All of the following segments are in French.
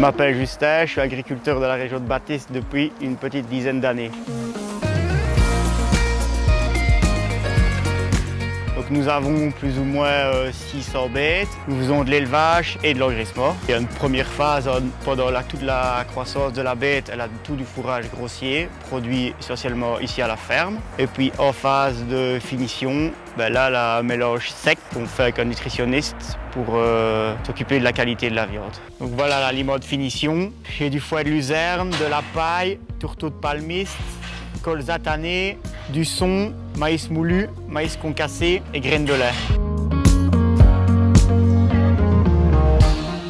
m'appelle Justin, je suis agriculteur de la région de Baptiste depuis une petite dizaine d'années. Donc nous avons plus ou moins 600 bêtes. Nous faisons de l'élevage et de l'engraissement. Il y a une première phase pendant toute la croissance de la bête, elle a tout du fourrage grossier, produit essentiellement ici à la ferme. Et puis en phase de finition, là, la mélange sec qu'on fait avec un nutritionniste pour s'occuper de la qualité de la viande. Donc voilà l'aliment de finition. J'ai du foie de luzerne, de la paille, tourteau de palmiste, colza tanné, du son, maïs moulu, maïs concassé et graines de lait.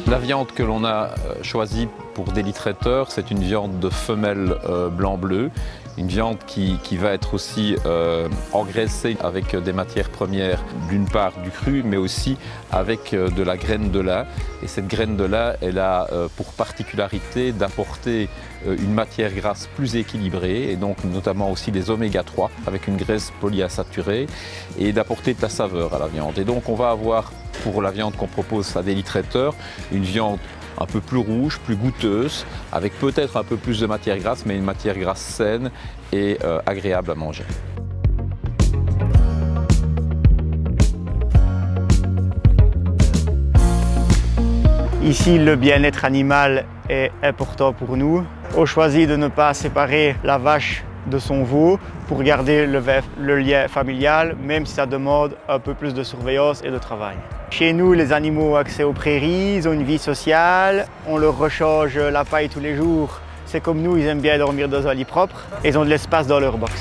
La viande que l'on a choisie pour Daily Traiteur, c'est une viande de femelle blanc-bleu. Une viande qui va être aussi engraissée avec des matières premières, d'une part du cru, mais aussi avec de la graine de lin. Et cette graine de lin, elle a pour particularité d'apporter une matière grasse plus équilibrée, et donc notamment aussi des oméga 3, avec une graisse polyinsaturée, et d'apporter de la saveur à la viande. Et donc on va avoir, pour la viande qu'on propose à Daily Traiteur, une viande un peu plus rouge, plus goûteuse, avec peut-être un peu plus de matière grasse, mais une matière grasse saine et agréable à manger. Ici, le bien-être animal est important pour nous. On choisit de ne pas séparer la vache de son veau pour garder le lien familial, même si ça demande un peu plus de surveillance et de travail. Chez nous, les animaux ont accès aux prairies, ils ont une vie sociale, on leur rechange la paille tous les jours. C'est comme nous, ils aiment bien dormir dans un lit propre et ils ont de l'espace dans leur box.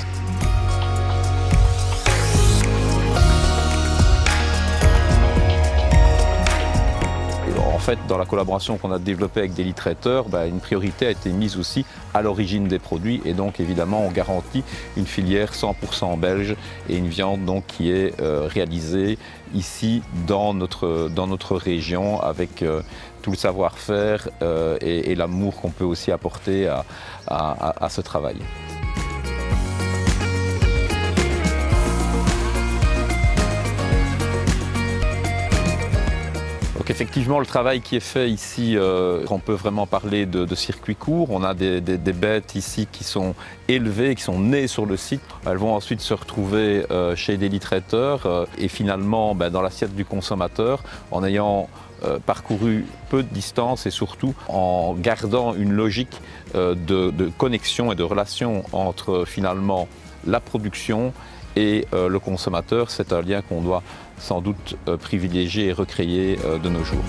En fait, dans la collaboration qu'on a développée avec Daily Traiteur, une priorité a été mise aussi à l'origine des produits, et donc évidemment on garantit une filière 100% belge et une viande donc qui est réalisée ici dans notre région avec tout le savoir-faire et l'amour qu'on peut aussi apporter à ce travail. Effectivement, le travail qui est fait ici, on peut vraiment parler de circuit court. On a des bêtes ici qui sont élevées, qui sont nées sur le site. Elles vont ensuite se retrouver chez Daily Traiteur et finalement dans l'assiette du consommateur en ayant parcouru peu de distance et surtout en gardant une logique de connexion et de relation entre finalement la production et le consommateur. C'est un lien qu'on doit sans doute privilégier et recréer de nos jours.